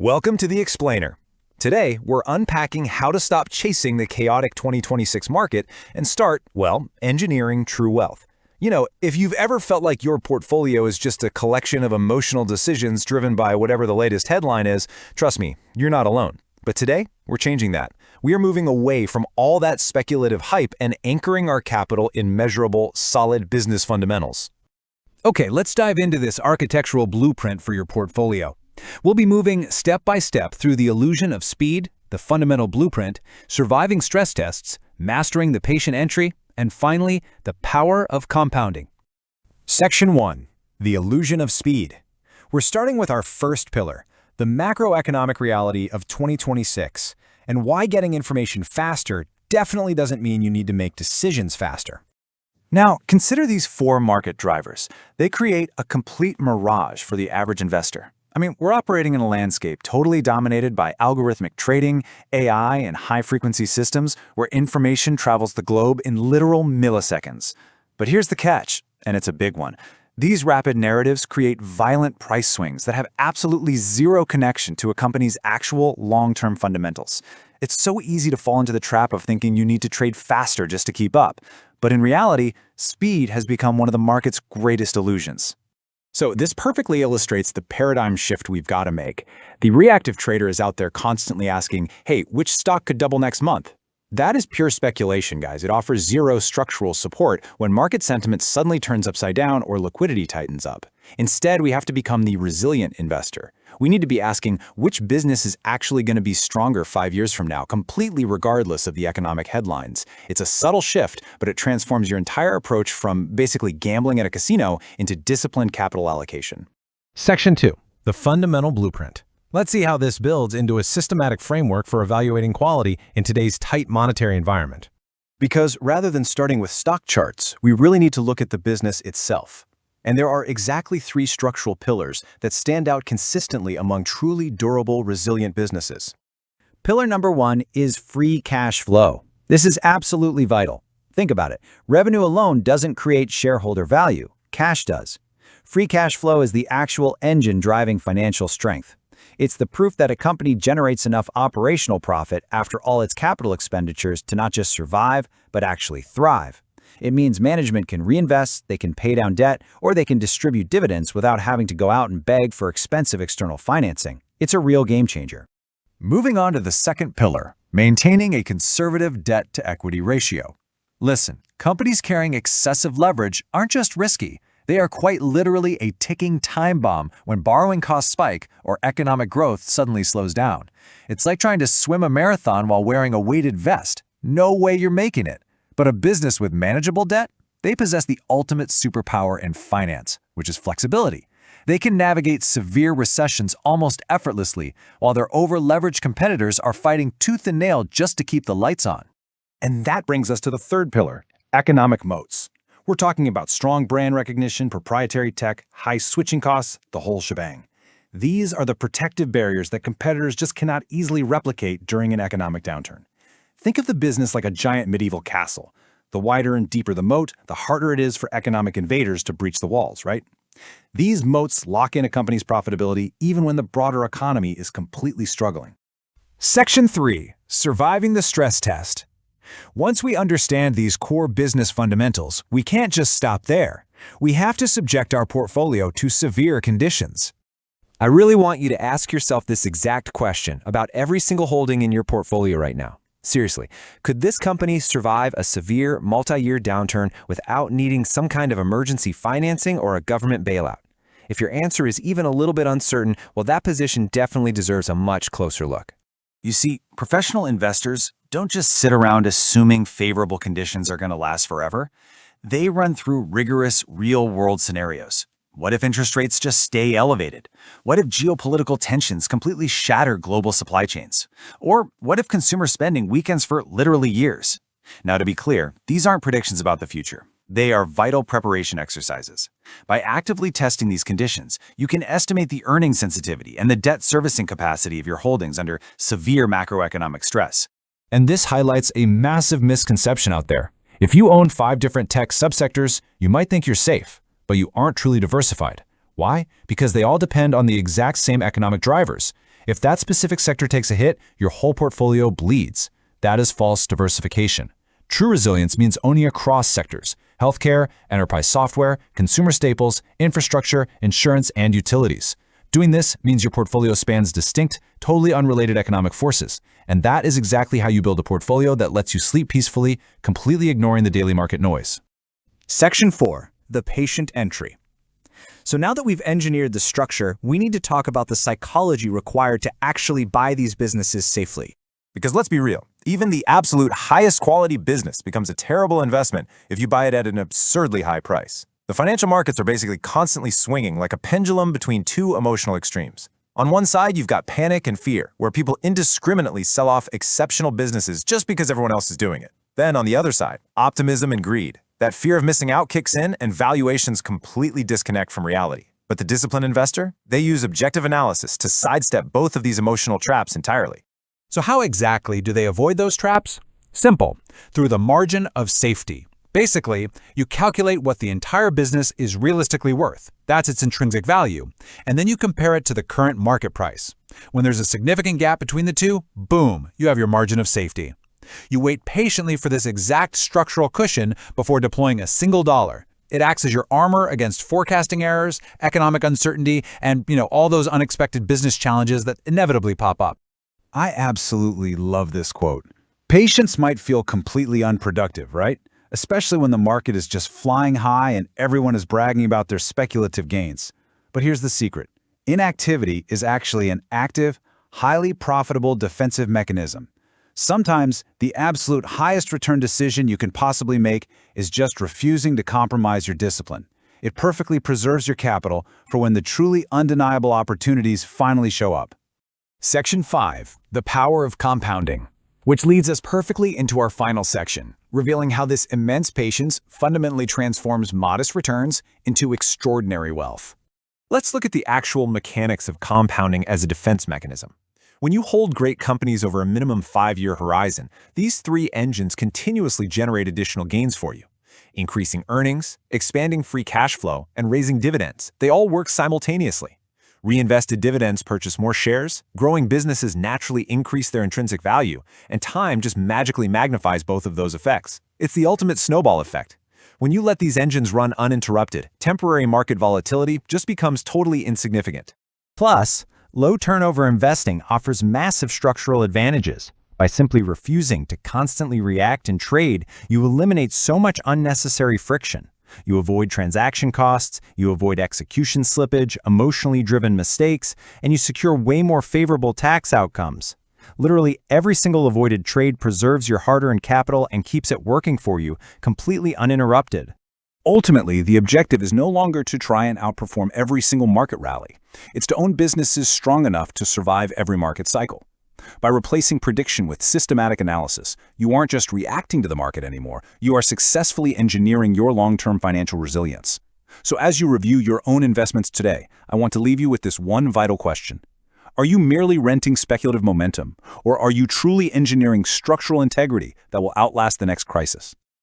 Welcome to The Explainer. Today, we're unpacking how to stop chasing the chaotic 2026 market and start, well, engineering true wealth. You know, if you've ever felt like your portfolio is just a collection of emotional decisions driven by whatever the latest headline is, trust me, you're not alone. But today, we're changing that. We are moving away from all that speculative hype and anchoring our capital in measurable, solid business fundamentals. Okay, let's dive into this architectural blueprint for your portfolio. We'll be moving step by step through the illusion of speed, the fundamental blueprint, surviving stress tests, mastering the patient entry, and finally, the power of compounding. Section 1. The illusion of speed. We're starting with our first pillar, the macroeconomic reality of 2026, and why getting information faster definitely doesn't mean you need to make decisions faster. Now, consider these four market drivers. They create a complete mirage for the average investor. I mean, we're operating in a landscape totally dominated by algorithmic trading, AI, and high-frequency systems where information travels the globe in literal milliseconds. But here's the catch, and it's a big one. These rapid narratives create violent price swings that have absolutely zero connection to a company's actual long-term fundamentals. It's so easy to fall into the trap of thinking you need to trade faster just to keep up. But in reality, speed has become one of the market's greatest illusions. So this perfectly illustrates the paradigm shift we've got to make. The reactive trader is out there constantly asking, hey, which stock could double next month? That is pure speculation, guys. It offers zero structural support when market sentiment suddenly turns upside down or liquidity tightens up. Instead, we have to become the resilient investor. We need to be asking which business is actually going to be stronger 5 years from now, completely regardless of the economic headlines. It's a subtle shift, but it transforms your entire approach from basically gambling at a casino into disciplined capital allocation. Section 2. The fundamental blueprint. Let's see how this builds into a systematic framework for evaluating quality in today's tight monetary environment. Because rather than starting with stock charts, we really need to look at the business itself. And there are exactly 3 structural pillars that stand out consistently among truly durable, resilient businesses. Pillar number 1 is free cash flow. This is absolutely vital. Think about it. Revenue alone doesn't create shareholder value. Cash does. Free cash flow is the actual engine driving financial strength. It's the proof that a company generates enough operational profit after all its capital expenditures to not just survive, but actually thrive. It means management can reinvest, they can pay down debt, or they can distribute dividends without having to go out and beg for expensive external financing. It's a real game changer. Moving on to the second pillar, maintaining a conservative debt-to-equity ratio. Listen, companies carrying excessive leverage aren't just risky. They are quite literally a ticking time bomb when borrowing costs spike or economic growth suddenly slows down. It's like trying to swim a marathon while wearing a weighted vest. No way you're making it. But a business with manageable debt, they possess the ultimate superpower in finance, which is flexibility. They can navigate severe recessions almost effortlessly, while their over-leveraged competitors are fighting tooth and nail just to keep the lights on. And that brings us to the third pillar, economic moats. We're talking about strong brand recognition, proprietary tech, high switching costs, the whole shebang. These are the protective barriers that competitors just cannot easily replicate during an economic downturn. Think of the business like a giant medieval castle. The wider and deeper the moat, the harder it is for economic invaders to breach the walls, right? These moats lock in a company's profitability even when the broader economy is completely struggling. Section 3. Surviving the stress test. Once we understand these core business fundamentals, we can't just stop there. We have to subject our portfolio to severe conditions. I really want you to ask yourself this exact question about every single holding in your portfolio right now. Seriously, could this company survive a severe multi-year downturn without needing some kind of emergency financing or a government bailout? If your answer is even a little bit uncertain, well, that position definitely deserves a much closer look. You see, professional investors don't just sit around assuming favorable conditions are going to last forever. They run through rigorous, real-world scenarios. What if interest rates just stay elevated? What if geopolitical tensions completely shatter global supply chains? Or what if consumer spending weakens for literally years? Now, to be clear, these aren't predictions about the future. They are vital preparation exercises. By actively testing these conditions, you can estimate the earning sensitivity and the debt servicing capacity of your holdings under severe macroeconomic stress. And this highlights a massive misconception out there. If you own 5 different tech subsectors, you might think you're safe, but you aren't truly diversified. Why? Because they all depend on the exact same economic drivers. If that specific sector takes a hit, your whole portfolio bleeds. That is false diversification. True resilience means owning across sectors: healthcare, enterprise software, consumer staples, infrastructure, insurance, and utilities. Doing this means your portfolio spans distinct, totally unrelated economic forces, and that is exactly how you build a portfolio that lets you sleep peacefully, completely ignoring the daily market noise. Section 4. The patient entry. So now that we've engineered the structure, we need to talk about the psychology required to actually buy these businesses safely. Because let's be real, even the absolute highest quality business becomes a terrible investment if you buy it at an absurdly high price. The financial markets are basically constantly swinging like a pendulum between two emotional extremes. On one side, you've got panic and fear, where people indiscriminately sell off exceptional businesses just because everyone else is doing it. Then on the other side, optimism and greed. That fear of missing out kicks in and valuations completely disconnect from reality. But the disciplined investor, they use objective analysis to sidestep both of these emotional traps entirely. So how exactly do they avoid those traps? Simple, through the margin of safety. Basically, you calculate what the entire business is realistically worth. That's its intrinsic value. And then you compare it to the current market price. When there's a significant gap between the two, boom, you have your margin of safety. You wait patiently for this exact structural cushion before deploying a single dollar. It acts as your armor against forecasting errors, economic uncertainty, and all those unexpected business challenges that inevitably pop up. I absolutely love this quote. Patience might feel completely unproductive, right? Especially when the market is just flying high and everyone is bragging about their speculative gains. But here's the secret. Inactivity is actually an active, highly profitable defensive mechanism. Sometimes, the absolute highest return decision you can possibly make is just refusing to compromise your discipline. It perfectly preserves your capital for when the truly undeniable opportunities finally show up. Section 5. The power of compounding. Which leads us perfectly into our final section, revealing how this immense patience fundamentally transforms modest returns into extraordinary wealth. Let's look at the actual mechanics of compounding as a defense mechanism. When you hold great companies over a minimum 5-year horizon, these three engines continuously generate additional gains for you. Increasing earnings, expanding free cash flow, and raising dividends, they all work simultaneously. Reinvested dividends purchase more shares, growing businesses naturally increase their intrinsic value, and time just magically magnifies both of those effects. It's the ultimate snowball effect. When you let these engines run uninterrupted, temporary market volatility just becomes totally insignificant. Plus, low turnover investing offers massive structural advantages. By simply refusing to constantly react and trade, you eliminate so much unnecessary friction. You avoid transaction costs, you avoid execution slippage, emotionally driven mistakes, and you secure way more favorable tax outcomes. Literally every single avoided trade preserves your hard-earned capital and keeps it working for you, completely uninterrupted. Ultimately, the objective is no longer to try and outperform every single market rally. It's to own businesses strong enough to survive every market cycle. By replacing prediction with systematic analysis, you aren't just reacting to the market anymore, you are successfully engineering your long-term financial resilience. So as you review your own investments today, I want to leave you with this one vital question. Are you merely renting speculative momentum, or are you truly engineering structural integrity that will outlast the next crisis?